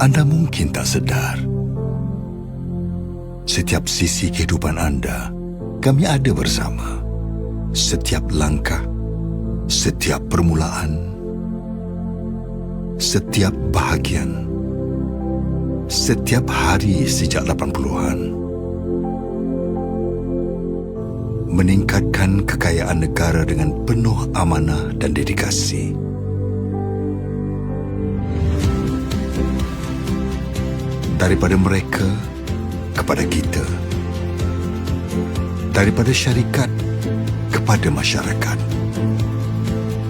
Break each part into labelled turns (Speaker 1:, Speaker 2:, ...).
Speaker 1: Anda mungkin tak sedar, setiap sisi kehidupan anda, kami ada bersama. Setiap langkah, setiap permulaan, setiap bahagian, setiap hari sejak 80-an. Meningkatkan kekayaan negara dengan penuh amanah dan dedikasi. Daripada mereka kepada kita, daripada syarikat kepada masyarakat,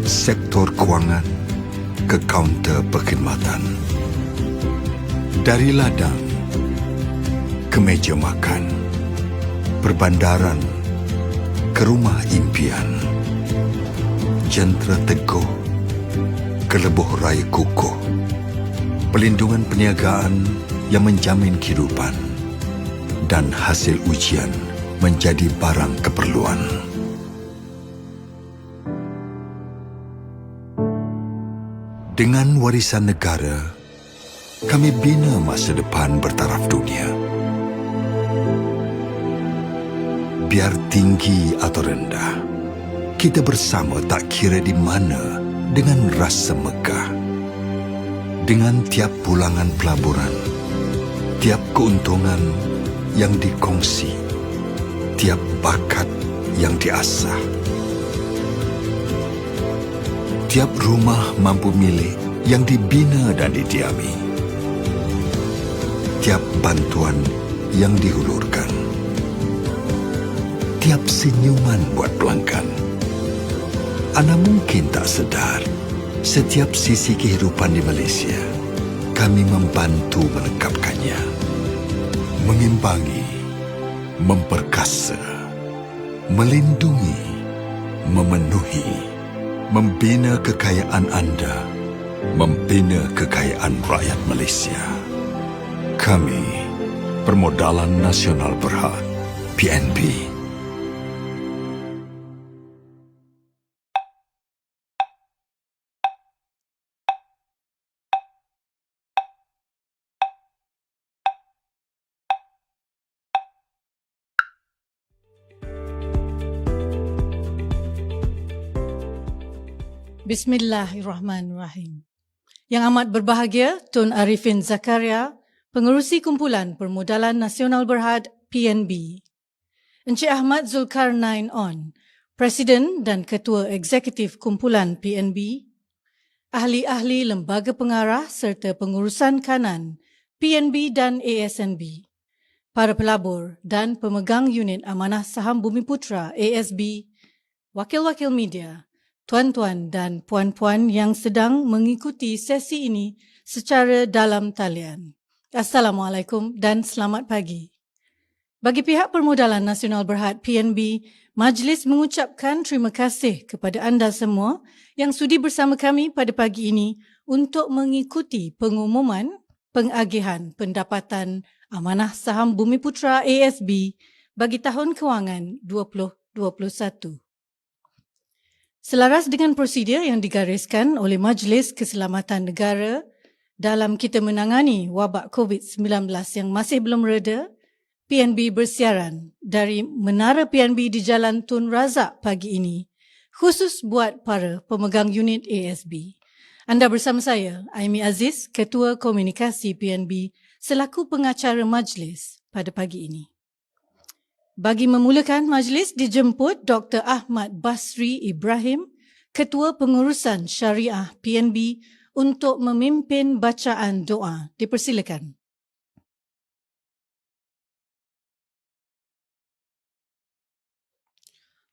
Speaker 1: sektor kewangan ke kaunter perkhidmatan, dari ladang ke meja makan, perbandaran ke rumah impian, jentera teguh ke lebuh raya kukuh, pelindungan perniagaan yang menjamin kehidupan, dan hasil ujian menjadi barang keperluan. Dengan warisan negara, kami bina masa depan bertaraf dunia. Biar tinggi atau rendah, kita bersama tak kira di mana dengan rasa megah. Dengan tiap pulangan pelaburan, tiap keuntungan yang dikongsi, tiap bakat yang diasah, tiap rumah mampu milik yang dibina dan didiami, tiap bantuan yang dihulurkan, tiap senyuman buat pelanggan. Anda mungkin tak sedar, setiap sisi kehidupan di Malaysia, kami membantu melengkapkannya, mengimbangi, memperkasa, melindungi, memenuhi, membina kekayaan anda, membina kekayaan rakyat Malaysia. Kami, Permodalan Nasional Berhad, PNB.
Speaker 2: Bismillahirrahmanirrahim. Yang amat berbahagia, Tun Arifin Zakaria, Pengerusi Kumpulan Permodalan Nasional Berhad, PNB. Encik Ahmad Zulkarnain On, Presiden dan Ketua Eksekutif Kumpulan PNB. Ahli-ahli Lembaga Pengarah serta Pengurusan Kanan, PNB dan ASNB. Para pelabur dan pemegang unit amanah saham Bumiputra, ASB. Wakil-wakil media, tuan-tuan dan puan-puan yang sedang mengikuti sesi ini secara dalam talian. Assalamualaikum dan selamat pagi. Bagi pihak Permodalan Nasional Berhad PNB, majlis mengucapkan terima kasih kepada anda semua yang sudi bersama kami pada pagi ini untuk mengikuti pengumuman pengagihan pendapatan amanah saham Bumiputra ASB bagi tahun kewangan 2021. Selaras dengan prosedur yang digariskan oleh Majlis Keselamatan Negara dalam kita menangani wabak COVID-19 yang masih belum reda, PNB bersiaran dari Menara PNB di Jalan Tun Razak pagi ini, khusus buat para pemegang unit ASB. Anda bersama saya, Aimi Aziz, Ketua Komunikasi PNB, selaku pengacara majlis pada pagi ini. Bagi memulakan majlis dijemput Dr. Ahmad Basri Ibrahim, Ketua Pengurusan Syariah PNB untuk memimpin bacaan doa. Dipersilakan.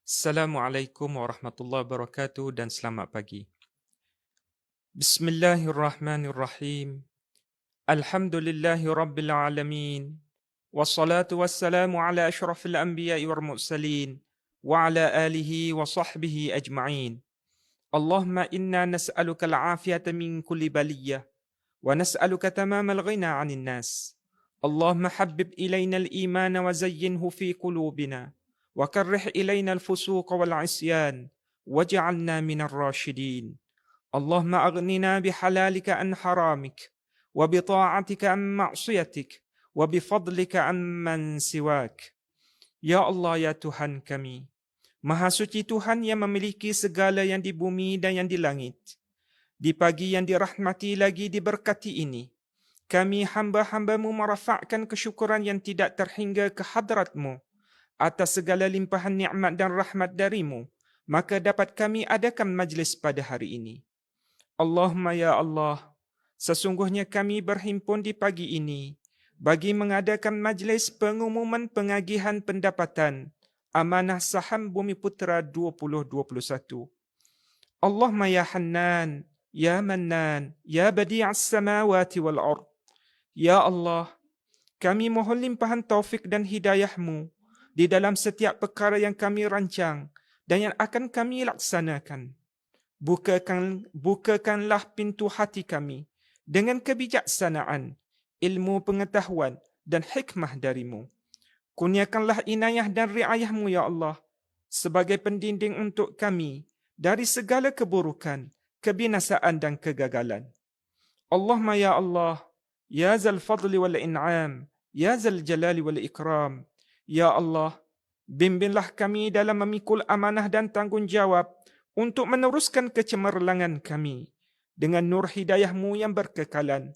Speaker 3: Assalamualaikum warahmatullahi wabarakatuh dan selamat pagi. Bismillahirrahmanirrahim. Alhamdulillahi rabbil alamin. Wassalatu wassalamu ala ashrafil anbiya'i wal mursalin wa ala alihi wa sahbihi ajma'in. Allahumma inna nas'aluka al-afiyata min kulli baliyah wa nas'aluka tamamal ghina 'anil nas. Allahumma habbib ilayna al-iman wa zayyinhu fi qulubina wa karrih ilayna al-fusuq wal 'isyan waj'alna minar rashidin. Allahumma aghnina bihalalika an haramik وبطاعتك عن معصيتك وبفضلك عمن سواك. Ya Allah, ya Tuhan kami, Maha suci Tuhan yang memiliki segala yang di bumi dan yang di langit. Di pagi yang dirahmati lagi diberkati ini, kami hamba-hambamu merafakkan kesyukuran yang tidak terhingga ke hadratmu atas segala limpahan nikmat dan rahmat darimu, maka dapat kami adakan majlis pada hari ini. Allahumma ya Allah, sesungguhnya kami berhimpun di pagi ini bagi mengadakan majlis pengumuman pengagihan pendapatan amanah saham Bumi Putra 2021. Allahumma ya Hannan, ya Mannan, ya Badi'as samawati wal ard. Ya Allah, kami mohon limpahan taufik dan hidayah-Mu di dalam setiap perkara yang kami rancang dan yang akan kami laksanakan. Bukakanlah pintu hati kami dengan kebijaksanaan, ilmu pengetahuan dan hikmah darimu. Kurniakanlah inayah dan riayah-Mu ya Allah sebagai pendinding untuk kami dari segala keburukan, kebinasaan dan kegagalan. Allahumma ya Allah, ya zal fadli wal in'am, ya zal jalali wal ikram. Ya Allah, bimbinglah kami dalam memikul amanah dan tanggungjawab untuk meneruskan kecemerlangan kami dengan nur hidayah-Mu yang berkekalan.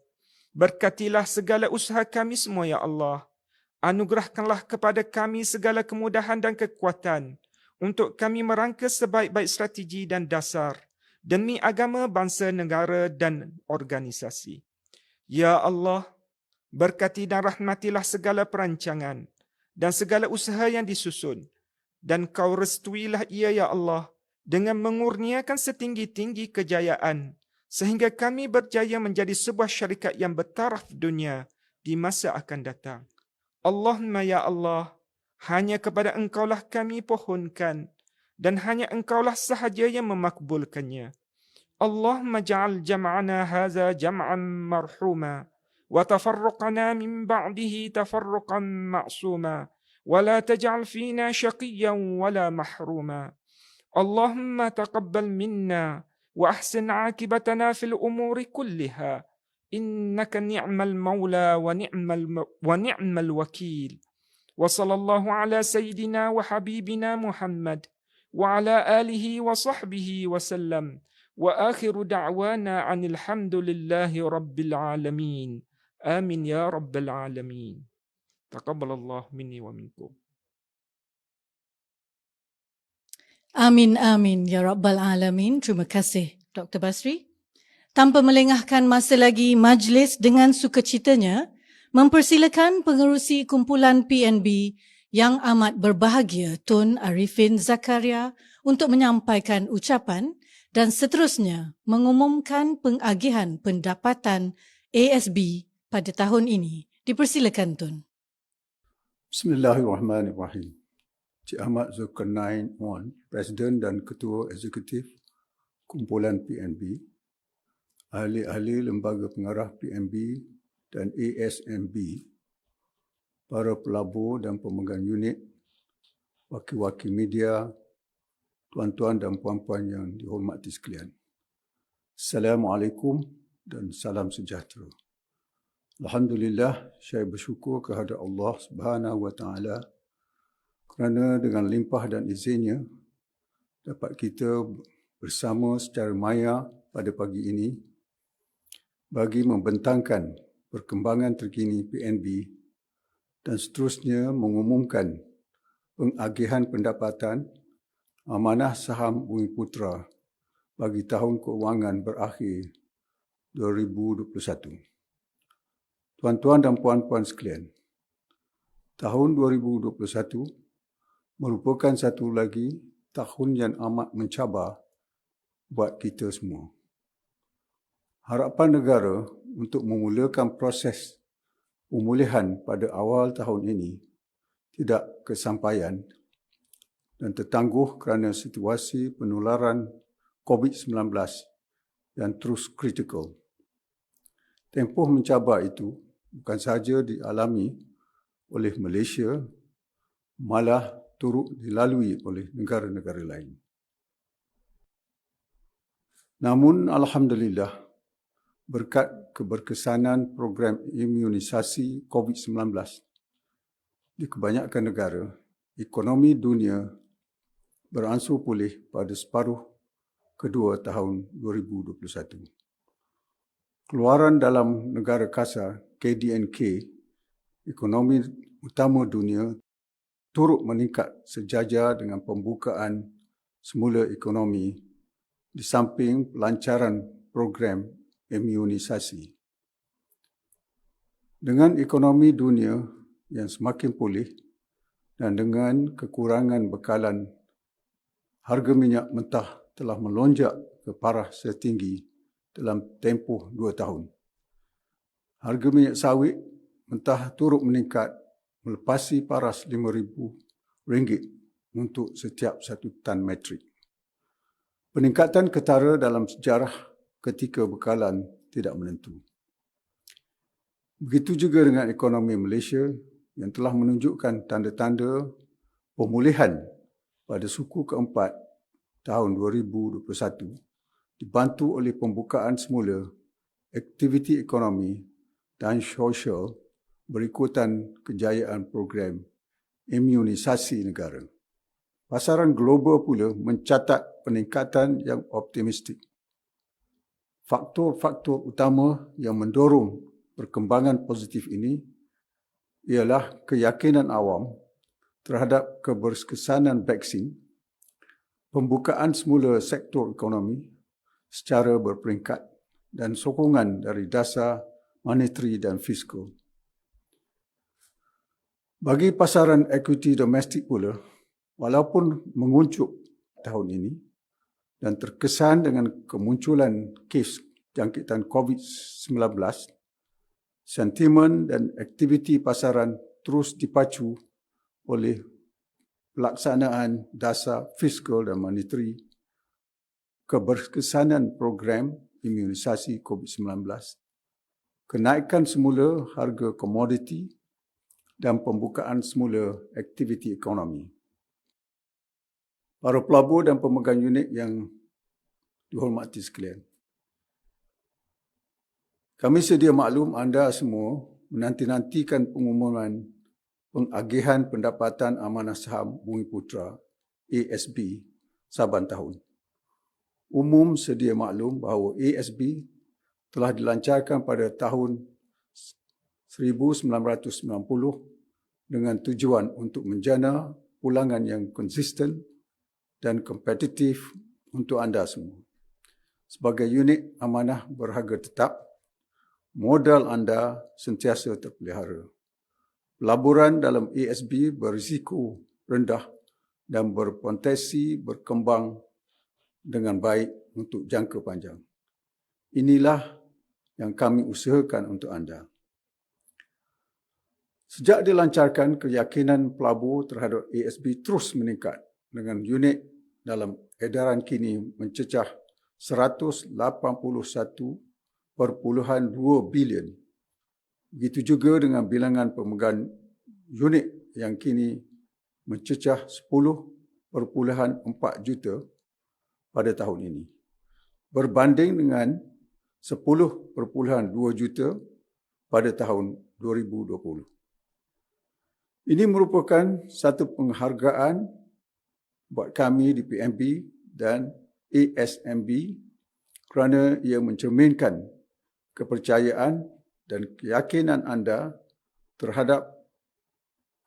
Speaker 3: Berkatilah segala usaha kami semua ya Allah. Anugerahkanlah kepada kami segala kemudahan dan kekuatan untuk kami merangka sebaik-baik strategi dan dasar demi agama, bangsa, negara dan organisasi. Ya Allah, berkati dan rahmatilah segala perancangan dan segala usaha yang disusun, dan Kau restuilah ia ya Allah dengan mengurniakan setinggi-tinggi kejayaan sehingga kami berjaya menjadi sebuah syarikat yang bertaraf dunia di masa akan datang. Allahumma ya Allah, hanya kepada Engkaulah kami pohonkan dan hanya Engkaulah sahaja yang memakbulkannya. Allahumma ja'al jam'ana hadza jam'an marhuma wa tafarruqana min ba'dihi tafarruqan ma'suma wa la taj'al fina shaqiyyan wa la mahruma. Allahumma taqabbal minna wa ahsin 'aqibatana fil umuri kulliha. Innaka ni'mal maula wa ni'mal wakil. Wa sallallahu ala sayyidina wa habibina Muhammad wa ala alihi wa sahbihi wa sallam. Wa akhiru da'wana anil hamdulillahi rabbil alamin. Amin ya rabbal alamin. Taqabbalallahu minni wa minkum.
Speaker 2: Amin, amin, ya Rabbal Alamin. Terima kasih, Dr. Basri. Tanpa melengahkan masa lagi, majlis dengan sukacitanya mempersilakan pengerusi kumpulan PNB yang amat berbahagia Tun Arifin Zakaria untuk menyampaikan ucapan dan seterusnya mengumumkan pengagihan pendapatan ASB pada tahun ini. Dipersilakan, Tun.
Speaker 4: Bismillahirrahmanirrahim. Cik Ahmad Zulkarnain On, Presiden dan Ketua Eksekutif Kumpulan PNB, ahli-ahli lembaga pengarah PNB dan ASMB, para pelabur dan pemegang unit, wakil-wakil media, tuan-tuan dan puan-puan yang dihormati sekalian. Assalamualaikum dan salam sejahtera. Alhamdulillah, saya bersyukur kehadrat Allah Subhanahu wa Taala kerana dengan limpah dan izinnya dapat kita bersama secara maya pada pagi ini bagi membentangkan perkembangan terkini PNB dan seterusnya mengumumkan pengagihan pendapatan amanah saham Bumi Putra bagi tahun keuangan berakhir 2021. Tuan-tuan dan puan-puan sekalian, tahun 2021 merupakan satu lagi tahun yang amat mencabar buat kita semua. Harapan negara untuk memulakan proses pemulihan pada awal tahun ini tidak kesampaian dan tertangguh kerana situasi penularan COVID-19 yang terus kritikal. Tempoh mencabar itu bukan sahaja dialami oleh Malaysia, malah turut dilalui oleh negara-negara lain. Namun, alhamdulillah, berkat keberkesanan program imunisasi COVID-19. Di kebanyakan negara, ekonomi dunia beransur pulih pada separuh kedua tahun 2021. Keluaran dalam negara kasar, KDNK, ekonomi utama dunia, turut meningkat sejajar dengan pembukaan semula ekonomi di samping pelancaran program imunisasi. Dengan ekonomi dunia yang semakin pulih dan dengan kekurangan bekalan, harga minyak mentah telah melonjak ke parah setinggi dalam tempoh 2 tahun. Harga minyak sawit mentah turut meningkat melepasi paras RM5,000 untuk setiap 1 tan metrik. Peningkatan ketara dalam sejarah ketika bekalan tidak menentu. Begitu juga dengan ekonomi Malaysia yang telah menunjukkan tanda-tanda pemulihan pada suku keempat tahun 2021 dibantu oleh pembukaan semula aktiviti ekonomi dan sosial berikutan kejayaan program imunisasi negara. Pasaran global pula mencatat peningkatan yang optimistik. Faktor-faktor utama yang mendorong perkembangan positif ini ialah keyakinan awam terhadap keberkesanan vaksin, pembukaan semula sektor ekonomi secara berperingkat dan sokongan dari dasar monetary dan fiskal. Bagi pasaran ekuiti domestik pula, walaupun menguncup tahun ini dan terkesan dengan kemunculan kes jangkitan COVID-19, sentimen dan aktiviti pasaran terus dipacu oleh pelaksanaan dasar fiskal dan monetary, keberkesanan program imunisasi COVID-19, kenaikan semula harga komoditi dan pembukaan semula aktiviti ekonomi. Para pelabur dan pemegang unit yang dihormati sekalian, kami sedia maklum anda semua menanti-nantikan pengumuman pengagihan pendapatan amanah saham Bumiputera ASB saban tahun. Umum sedia maklum bahawa ASB telah dilancarkan pada tahun 1990 dengan tujuan untuk menjana pulangan yang konsisten dan kompetitif untuk anda semua. Sebagai unit amanah berharga tetap, modal anda sentiasa terpelihara. Pelaburan dalam ASB berisiko rendah dan berpotensi berkembang dengan baik untuk jangka panjang. Inilah yang kami usahakan untuk anda. Sejak dilancarkan, keyakinan pelabur terhadap ASB terus meningkat dengan unit dalam edaran kini mencecah 181.2 bilion. Begitu juga dengan bilangan pemegang unit yang kini mencecah 10.4 juta pada tahun ini, berbanding dengan 10.2 juta pada tahun 2020. Ini merupakan satu penghargaan buat kami di PNB dan ASMB kerana ia mencerminkan kepercayaan dan keyakinan anda terhadap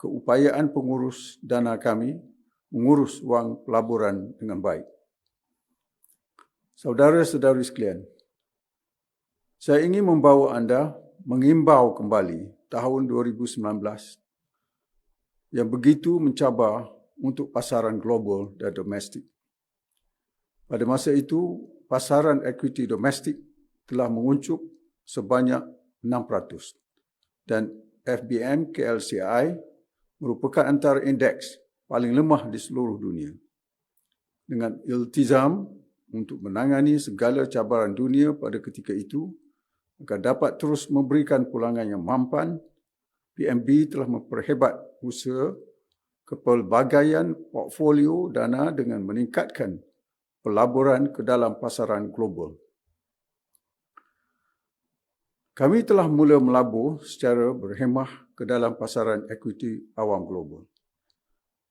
Speaker 4: keupayaan pengurus dana kami mengurus wang pelaburan dengan baik. Saudara-saudari sekalian, saya ingin membawa anda mengimbau kembali tahun 2019 yang begitu mencabar untuk pasaran global dan domestik. Pada masa itu, pasaran ekuiti domestik telah menguncup sebanyak 6% dan FBM KLCI merupakan antara indeks paling lemah di seluruh dunia. Dengan iltizam untuk menangani segala cabaran dunia pada ketika itu, agar dapat terus memberikan pulangan yang mampan, PNB telah memperhebat usaha kepelbagaian portfolio dana dengan meningkatkan pelaburan ke dalam pasaran global. Kami telah mula melabur secara berhemah ke dalam pasaran ekuiti awam global.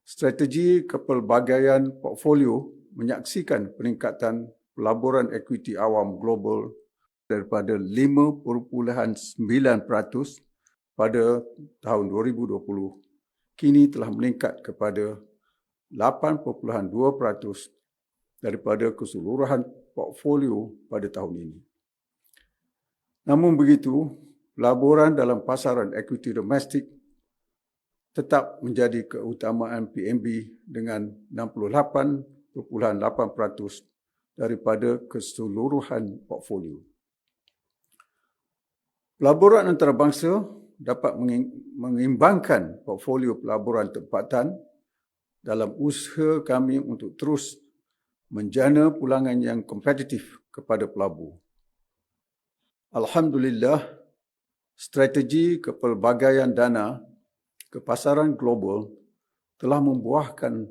Speaker 4: Strategi kepelbagaian portfolio menyaksikan peningkatan pelaburan ekuiti awam global daripada 5.9% pada tahun 2020 kini telah meningkat kepada 8.2% daripada keseluruhan portfolio pada tahun ini. Namun begitu, pelaburan dalam pasaran ekuiti domestik tetap menjadi keutamaan PNB dengan 68.8% daripada keseluruhan portfolio. Pelaburan antarabangsa dapat mengimbangkan portfolio pelaburan tempatan dalam usaha kami untuk terus menjana pulangan yang kompetitif kepada pelabur. Alhamdulillah, strategi kepelbagaian dana ke pasaran global telah membuahkan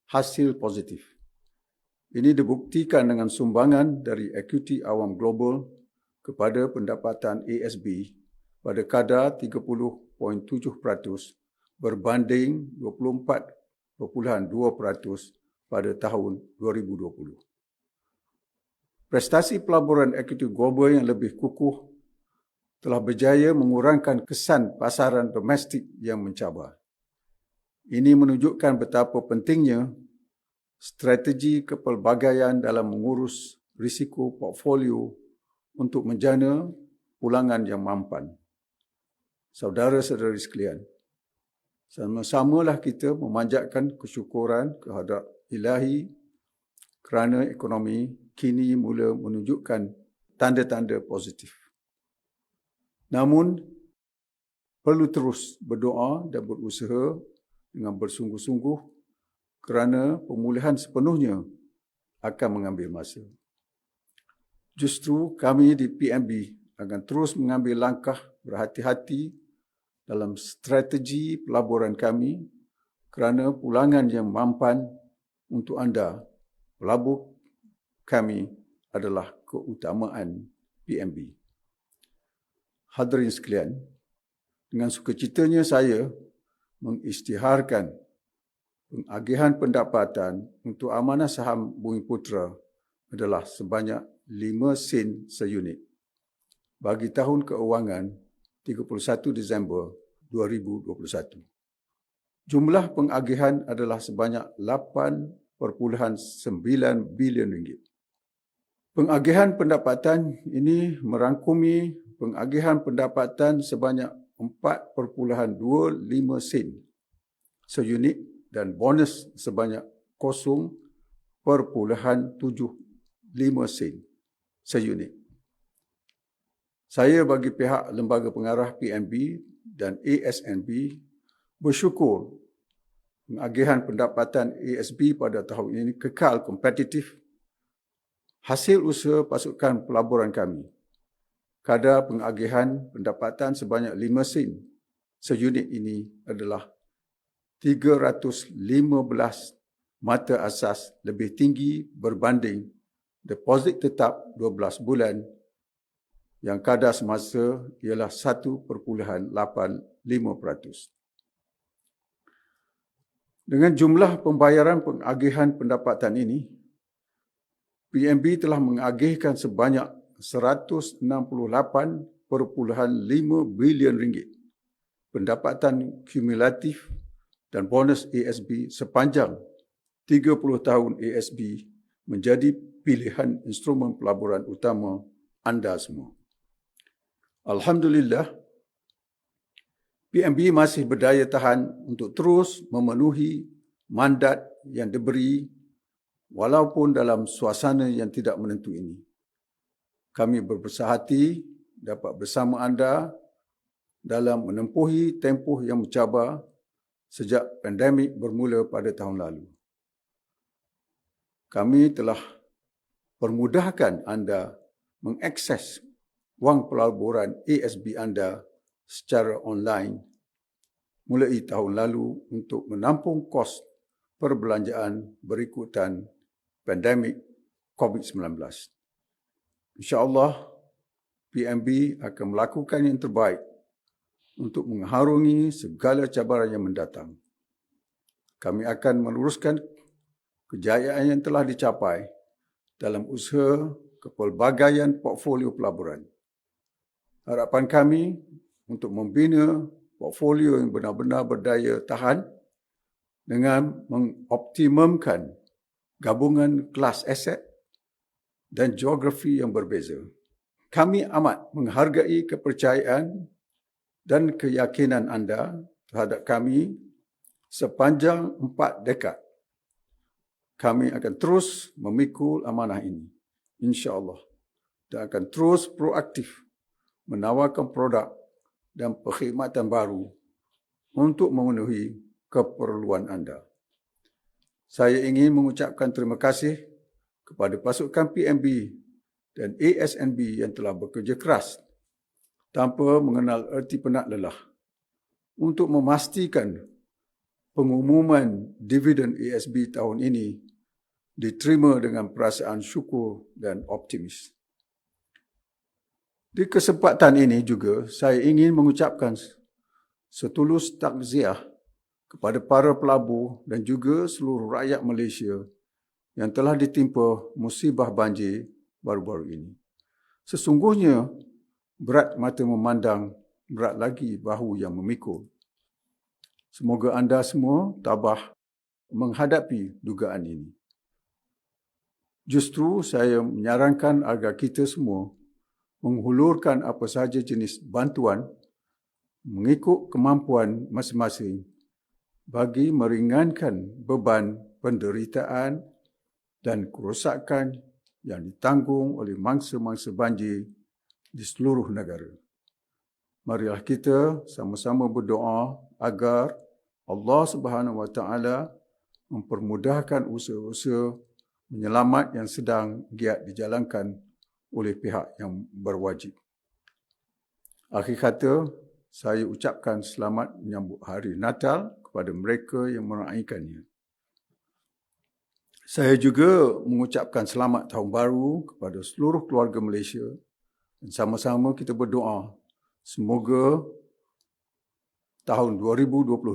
Speaker 4: hasil positif. Ini dibuktikan dengan sumbangan dari ekuiti awam global kepada pendapatan ASB pada kadar 30.7% berbanding 24.2% pada tahun 2020. Prestasi pelaburan ekuiti global yang lebih kukuh telah berjaya mengurangkan kesan pasaran domestik yang mencabar. Ini menunjukkan betapa pentingnya strategi kepelbagaian dalam mengurus risiko portfolio untuk menjana pulangan yang mampan. Saudara-saudari sekalian, sama-samalah kita memanjatkan kesyukuran kehadrat Ilahi kerana ekonomi kini mula menunjukkan tanda-tanda positif. Namun, perlu terus berdoa dan berusaha dengan bersungguh-sungguh kerana pemulihan sepenuhnya akan mengambil masa. Justru kami di PNB akan terus mengambil langkah berhati-hati dalam strategi pelaburan kami kerana pulangan yang mampan untuk anda, pelabur kami adalah keutamaan PNB. Hadirin sekalian, dengan sukacitanya saya mengisytiharkan pengagihan pendapatan untuk amanah saham Bumiputera adalah sebanyak 5 sen seunit bagi tahun keuangan 31 Disember 2021. Jumlah pengagihan adalah sebanyak 8.9 bilion ringgit. Pengagihan pendapatan ini merangkumi pengagihan pendapatan sebanyak 4.25 sen seunit dan bonus sebanyak 0.75 sen seunit. Saya bagi pihak Lembaga Pengarah PNB dan ASNB bersyukur pengagihan pendapatan ASB pada tahun ini kekal kompetitif hasil usaha pasukan pelaburan kami. Kadar pengagihan pendapatan sebanyak 5 sen seunit ini adalah 315 mata asas lebih tinggi berbanding deposit tetap 12 bulan yang kadar semasa ialah 1.85%. Dengan jumlah pembayaran pengagihan pendapatan ini, PNB telah mengagihkan sebanyak 168.5 bilion ringgit pendapatan kumulatif dan bonus ASB sepanjang 30 tahun ASB menjadi pilihan instrumen pelaburan utama anda semua. Alhamdulillah, PNB masih berdaya tahan untuk terus memenuhi mandat yang diberi walaupun dalam suasana yang tidak menentu ini. Kami berbesar hati dapat bersama anda dalam menempuhi tempoh yang mencabar sejak pandemik bermula pada tahun lalu. Kami telah permudahkan anda mengakses wang pelaburan ASB anda secara online mulai tahun lalu untuk menampung kos perbelanjaan berikutan pandemik COVID-19. InsyaAllah, PNB akan melakukan yang terbaik untuk mengharungi segala cabaran yang mendatang. Kami akan meneruskan kejayaan yang telah dicapai dalam usaha kepelbagaian portfolio pelaburan. Harapan kami untuk membina portfolio yang benar-benar berdaya tahan dengan mengoptimumkan gabungan kelas aset dan geografi yang berbeza. Kami amat menghargai kepercayaan dan keyakinan anda terhadap kami sepanjang 4 dekad. Kami akan terus memikul amanah ini, insya-Allah, dan akan terus proaktif menawarkan produk dan perkhidmatan baru untuk memenuhi keperluan anda. Saya ingin mengucapkan terima kasih kepada pasukan PNB dan ASNB yang telah bekerja keras tanpa mengenal erti penat lelah untuk memastikan pengumuman dividen ASB tahun ini diterima dengan perasaan syukur dan optimis. Di kesempatan ini juga saya ingin mengucapkan setulus takziah kepada para pelabur dan juga seluruh rakyat Malaysia yang telah ditimpa musibah banjir baru-baru ini. Sesungguhnya berat mata memandang, berat lagi bahu yang memikul. Semoga anda semua tabah menghadapi dugaan ini. Justru saya menyarankan agar kita semua menghulurkan apa sahaja jenis bantuan mengikut kemampuan masing-masing bagi meringankan beban penderitaan dan kerosakan yang ditanggung oleh mangsa-mangsa banjir di seluruh negara. Marilah kita sama-sama berdoa agar Allah Subhanahu Wa Taala mempermudahkan usaha-usaha menyelamat yang sedang giat dijalankan oleh pihak yang berwajib. Akhir kata, saya ucapkan selamat menyambut hari Natal kepada mereka yang meraihkannya. Saya juga mengucapkan selamat tahun baru kepada seluruh keluarga Malaysia dan sama-sama kita berdoa semoga tahun 2022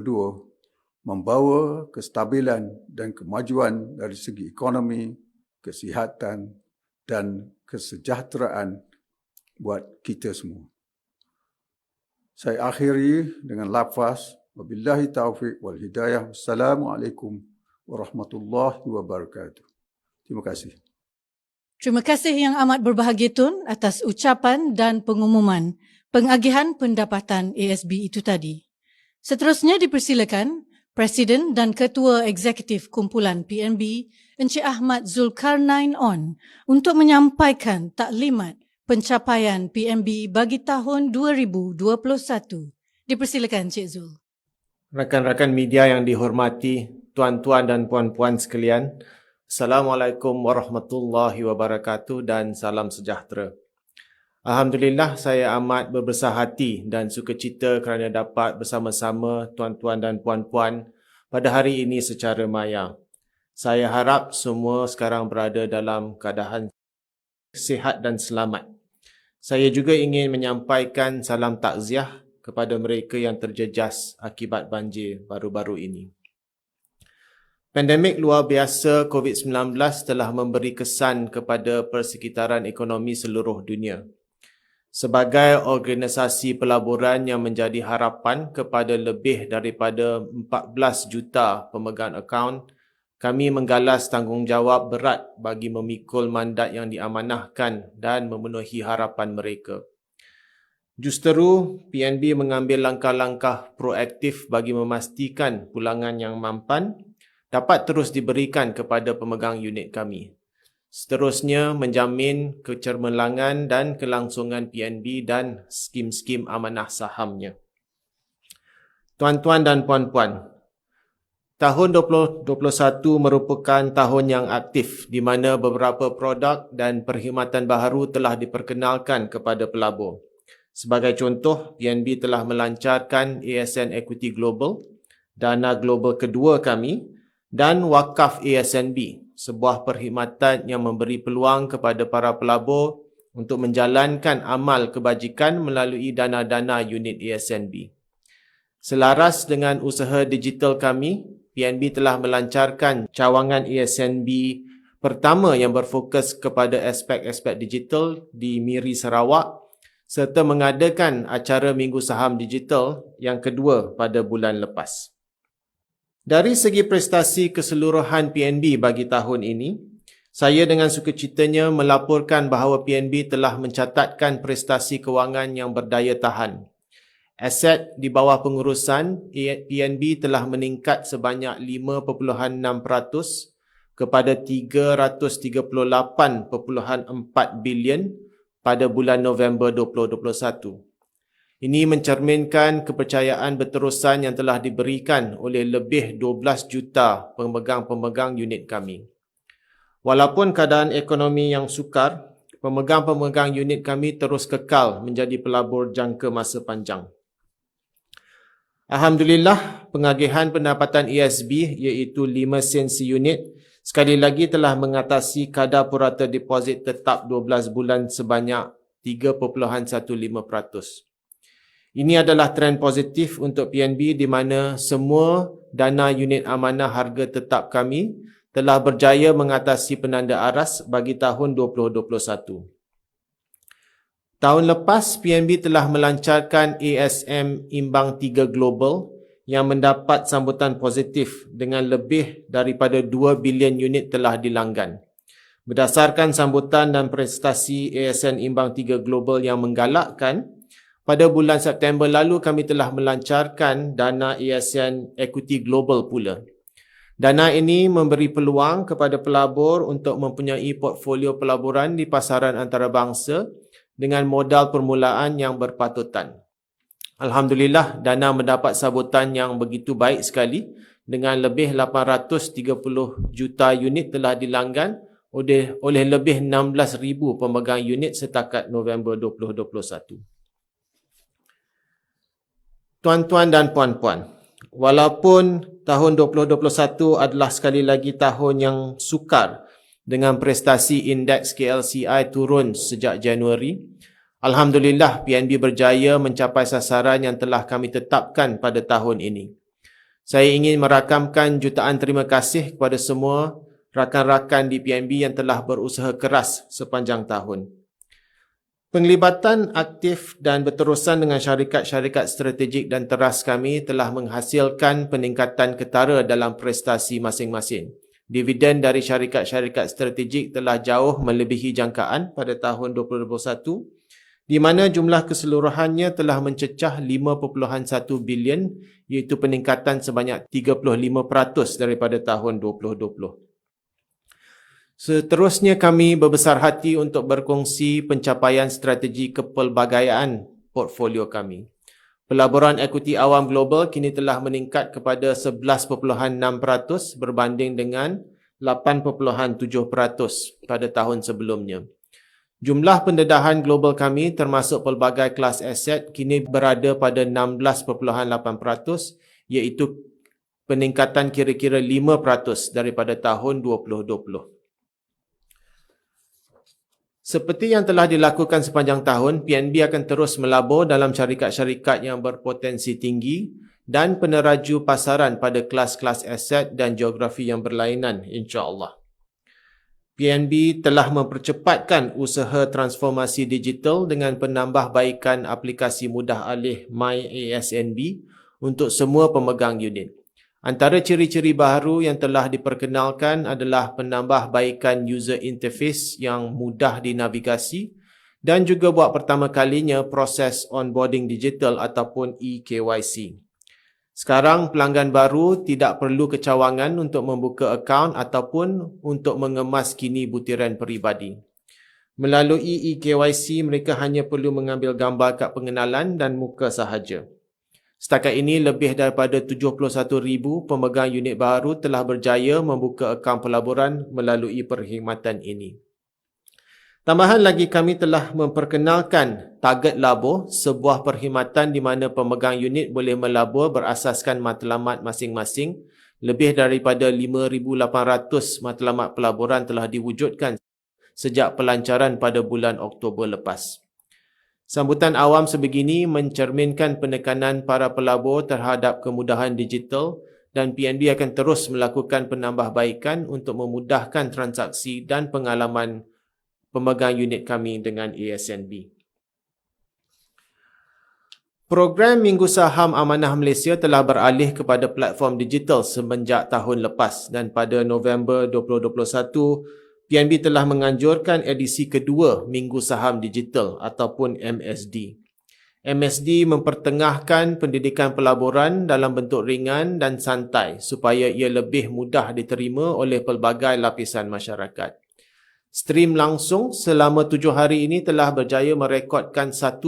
Speaker 4: membawa kestabilan dan kemajuan dari segi ekonomi, kesihatan dan kesejahteraan buat kita semua. Saya akhiri dengan lafaz wabillahi taufiq wal hidayah. Wassalamualaikum warahmatullahi wabarakatuh. Terima kasih.
Speaker 2: Terima kasih yang amat berbahagia Tun atas ucapan dan pengumuman pengagihan pendapatan ASB itu tadi. Seterusnya dipersilakan Presiden dan Ketua Eksekutif Kumpulan PNB, Encik Ahmad Zulkarnain On, untuk menyampaikan taklimat pencapaian PNB bagi tahun 2021. Dipersilakan Encik Zul.
Speaker 5: Rakan-rakan media yang dihormati, tuan-tuan dan puan-puan sekalian, Assalamualaikum warahmatullahi wabarakatuh dan salam sejahtera. Alhamdulillah, saya amat berbesar hati dan sukacita kerana dapat bersama-sama tuan-tuan dan puan-puan pada hari ini secara maya. Saya harap semua sekarang berada dalam keadaan sihat dan selamat. Saya juga ingin menyampaikan salam takziah kepada mereka yang terjejas akibat banjir baru-baru ini. Pandemik luar biasa COVID-19 telah memberi kesan kepada persekitaran ekonomi seluruh dunia. Sebagai organisasi pelaburan yang menjadi harapan kepada lebih daripada 14 juta pemegang akaun, kami menggalas tanggungjawab berat bagi memikul mandat yang diamanahkan dan memenuhi harapan mereka. Justeru, PNB mengambil langkah-langkah proaktif bagi memastikan pulangan yang mampan dapat terus diberikan kepada pemegang unit kami. Seterusnya, menjamin kecermerlangan dan kelangsungan PNB dan skim-skim amanah sahamnya. Tuan-tuan dan puan-puan, tahun 2021 merupakan tahun yang aktif di mana beberapa produk dan perkhidmatan baharu telah diperkenalkan kepada pelabur. Sebagai contoh, PNB telah melancarkan ASN Equity Global, dana global kedua kami, dan Wakaf ASNB, sebuah perkhidmatan yang memberi peluang kepada para pelabur untuk menjalankan amal kebajikan melalui dana-dana unit ASNB. Selaras dengan usaha digital kami, PNB telah melancarkan cawangan ASNB pertama yang berfokus kepada aspek-aspek digital di Miri Sarawak serta mengadakan acara Minggu Saham Digital yang kedua pada bulan lepas. Dari segi prestasi keseluruhan PNB bagi tahun ini, saya dengan sukacitanya melaporkan bahawa PNB telah mencatatkan prestasi kewangan yang berdaya tahan. Aset di bawah pengurusan PNB telah meningkat sebanyak 5.6% kepada 338.4 bilion pada bulan November 2021. Ini mencerminkan kepercayaan berterusan yang telah diberikan oleh lebih 12 juta pemegang-pemegang unit kami. Walaupun keadaan ekonomi yang sukar, pemegang-pemegang unit kami terus kekal menjadi pelabur jangka masa panjang. Alhamdulillah, pengagihan pendapatan ESB iaitu 5 sen seunit sekali lagi telah mengatasi kadar purata deposit tetap 12 bulan sebanyak 3.15%. Ini adalah trend positif untuk PNB di mana semua dana unit amanah harga tetap kami telah berjaya mengatasi penanda aras bagi tahun 2021. Tahun lepas, PNB telah melancarkan ASM Imbang 3 Global yang mendapat sambutan positif dengan lebih daripada 2 bilion unit telah dilanggan. Berdasarkan sambutan dan prestasi ASN Imbang 3 Global yang menggalakkan, pada bulan September lalu kami telah melancarkan dana ASN Equity Global pula. Dana ini memberi peluang kepada pelabur untuk mempunyai portfolio pelaburan di pasaran antarabangsa dengan modal permulaan yang berpatutan. Alhamdulillah, dana mendapat sambutan yang begitu baik sekali dengan lebih 830 juta unit telah dilanggan oleh lebih 16,000 pemegang unit setakat November 2021. Tuan-tuan dan puan-puan, walaupun tahun 2021 adalah sekali lagi tahun yang sukar dengan prestasi indeks KLCI turun sejak Januari, alhamdulillah PNB berjaya mencapai sasaran yang telah kami tetapkan pada tahun ini. Saya ingin merakamkan jutaan terima kasih kepada semua rakan-rakan di PNB yang telah berusaha keras sepanjang tahun. Penglibatan aktif dan berterusan dengan syarikat-syarikat strategik dan teras kami telah menghasilkan peningkatan ketara dalam prestasi masing-masing. Dividen dari syarikat-syarikat strategik telah jauh melebihi jangkaan pada tahun 2021, di mana jumlah keseluruhannya telah mencecah 5.1 bilion iaitu peningkatan sebanyak 35% daripada tahun 2020. Seterusnya kami berbesar hati untuk berkongsi pencapaian strategi kepelbagaian portfolio kami. Pelaburan ekuiti awam global kini telah meningkat kepada 11.6% berbanding dengan 8.7% pada tahun sebelumnya. Jumlah pendedahan global kami termasuk pelbagai kelas aset kini berada pada 16.8% iaitu peningkatan kira-kira 5% daripada tahun 2020. Seperti yang telah dilakukan sepanjang tahun, PNB akan terus melabur dalam syarikat-syarikat yang berpotensi tinggi dan peneraju pasaran pada kelas-kelas aset dan geografi yang berlainan, insya-Allah. PNB telah mempercepatkan usaha transformasi digital dengan penambahbaikan aplikasi mudah alih MyASNB untuk semua pemegang unit. Antara ciri-ciri baru yang telah diperkenalkan adalah penambahbaikan user interface yang mudah dinavigasi dan juga buat pertama kalinya proses onboarding digital ataupun eKYC. Sekarang pelanggan baru tidak perlu kecawangan untuk membuka akaun ataupun untuk mengemas kini butiran peribadi. Melalui eKYC, mereka hanya perlu mengambil gambar kad pengenalan dan muka sahaja. Setakat ini, lebih daripada 71,000 pemegang unit baru telah berjaya membuka akaun pelaburan melalui perkhidmatan ini. Tambahan lagi, kami telah memperkenalkan target labur, sebuah perkhidmatan di mana pemegang unit boleh melabur berasaskan matlamat masing-masing. Lebih daripada 5,800 matlamat pelaburan telah diwujudkan sejak pelancaran pada bulan Oktober lepas. Sambutan awam sebegini mencerminkan penekanan para pelabur terhadap kemudahan digital dan PNB akan terus melakukan penambahbaikan untuk memudahkan transaksi dan pengalaman pemegang unit kami dengan ASNB. Program Minggu Saham Amanah Malaysia telah beralih kepada platform digital semenjak tahun lepas dan pada November 2021, PNB telah menganjurkan edisi kedua Minggu Saham Digital ataupun MSD. MSD mempertengahkan pendidikan pelaburan dalam bentuk ringan dan santai supaya ia lebih mudah diterima oleh pelbagai lapisan masyarakat. Stream langsung selama 7 hari ini telah berjaya merekodkan 1.5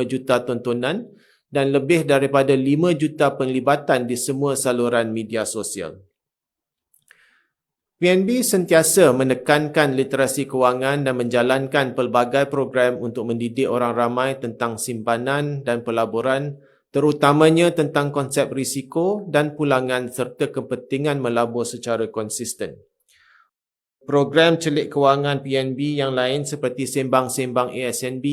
Speaker 5: juta tontonan dan lebih daripada 5 juta penglibatan di semua saluran media sosial. PNB sentiasa menekankan literasi kewangan dan menjalankan pelbagai program untuk mendidik orang ramai tentang simpanan dan pelaburan, terutamanya tentang konsep risiko dan pulangan serta kepentingan melabur secara konsisten. Program celik kewangan PNB yang lain seperti sembang-sembang ASNB,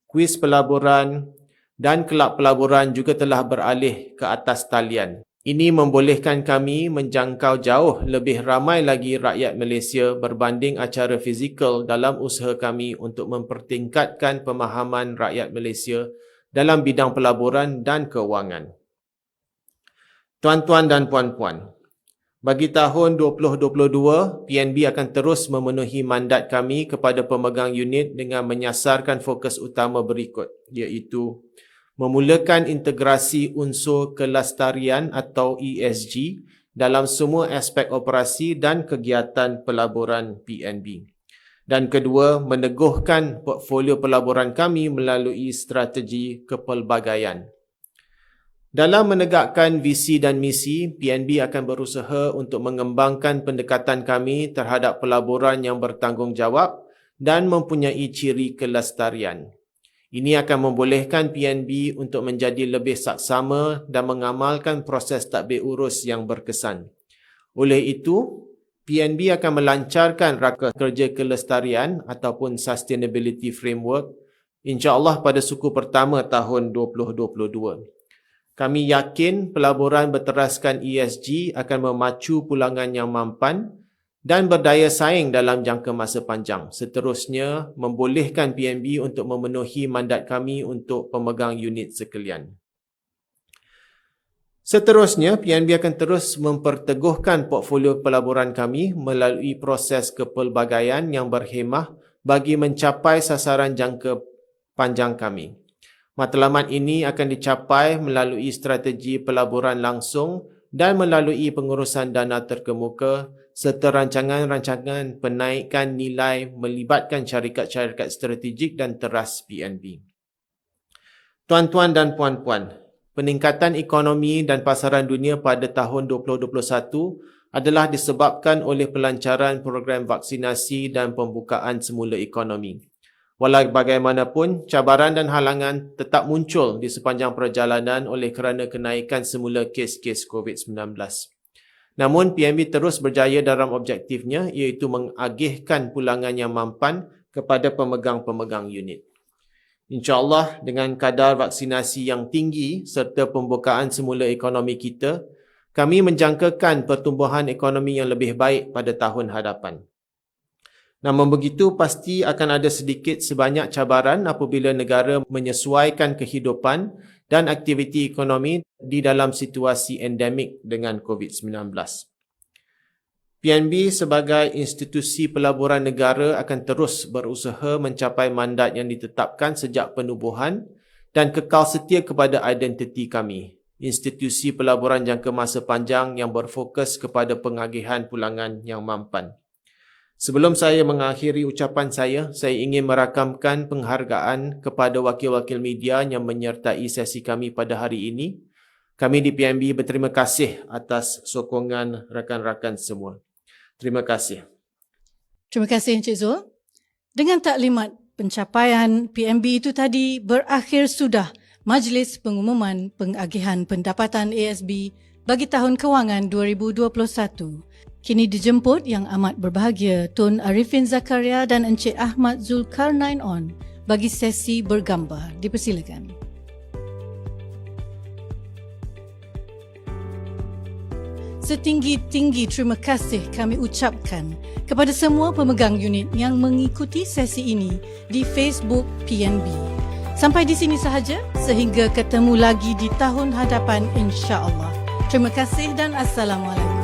Speaker 5: kuis pelaburan dan kelab pelaburan juga telah beralih ke atas talian. Ini membolehkan kami menjangkau jauh lebih ramai lagi rakyat Malaysia berbanding acara fizikal dalam usaha kami untuk mempertingkatkan pemahaman rakyat Malaysia dalam bidang pelaburan dan kewangan. Tuan-tuan dan puan-puan, bagi tahun 2022, PNB akan terus memenuhi mandat kami kepada pemegang unit dengan menyasarkan fokus utama berikut, iaitu memulakan integrasi unsur kelestarian atau ESG dalam semua aspek operasi dan kegiatan pelaburan PNB. Dan kedua, meneguhkan portfolio pelaburan kami melalui strategi kepelbagaian. Dalam menegakkan visi dan misi, PNB akan berusaha untuk mengembangkan pendekatan kami terhadap pelaburan yang bertanggungjawab dan mempunyai ciri kelestarian. Ini akan membolehkan PNB untuk menjadi lebih saksama dan mengamalkan proses tadbir urus yang berkesan. Oleh itu, PNB akan melancarkan rangka kerja kelestarian ataupun Sustainability Framework insya-Allah pada suku pertama tahun 2022. Kami yakin pelaburan berteraskan ESG akan memacu pulangan yang mampan dan berdaya saing dalam jangka masa panjang. Seterusnya, membolehkan PNB untuk memenuhi mandat kami untuk pemegang unit sekalian. Seterusnya, PNB akan terus memperteguhkan portfolio pelaburan kami melalui proses kepelbagaian yang berhemah bagi mencapai sasaran jangka panjang kami. Matlamat ini akan dicapai melalui strategi pelaburan langsung dan melalui pengurusan dana terkemuka serta rancangan-rancangan penaikan nilai melibatkan syarikat-syarikat strategik dan teras PNB. Tuan-tuan dan puan-puan, peningkatan ekonomi dan pasaran dunia pada tahun 2021 adalah disebabkan oleh pelancaran program vaksinasi dan pembukaan semula ekonomi. Walau bagaimanapun, cabaran dan halangan tetap muncul di sepanjang perjalanan oleh kerana kenaikan semula kes-kes COVID-19. Namun, PNB terus berjaya dalam objektifnya iaitu mengagihkan pulangan yang mampan kepada pemegang-pemegang unit. InsyaAllah, dengan kadar vaksinasi yang tinggi serta pembukaan semula ekonomi kita, kami menjangkakan pertumbuhan ekonomi yang lebih baik pada tahun hadapan. Namun begitu, pasti akan ada sedikit sebanyak cabaran apabila negara menyesuaikan kehidupan dan aktiviti ekonomi di dalam situasi endemik dengan COVID-19. PNB sebagai institusi pelaburan negara akan terus berusaha mencapai mandat yang ditetapkan sejak penubuhan dan kekal setia kepada identiti kami, institusi pelaburan jangka masa panjang yang berfokus kepada pengagihan pulangan yang mampan. Sebelum saya mengakhiri ucapan saya ingin merakamkan penghargaan kepada wakil-wakil media yang menyertai sesi kami pada hari ini. Kami di PNB berterima kasih atas sokongan rakan-rakan semua. Terima kasih.
Speaker 2: Terima kasih Encik Zul. Dengan taklimat pencapaian PNB itu tadi, berakhir sudah Majlis Pengumuman Pengagihan Pendapatan ASB bagi tahun kewangan 2021. Kini dijemput Yang Amat Berbahagia Tun Arifin Zakaria dan Encik Ahmad Zulkarnain On bagi sesi bergambar. Dipersilakan. Setinggi-tinggi terima kasih kami ucapkan kepada semua pemegang unit yang mengikuti sesi ini di Facebook PNB. Sampai di sini sahaja, sehingga ketemu lagi di tahun hadapan insya-Allah. Terima kasih dan Assalamualaikum.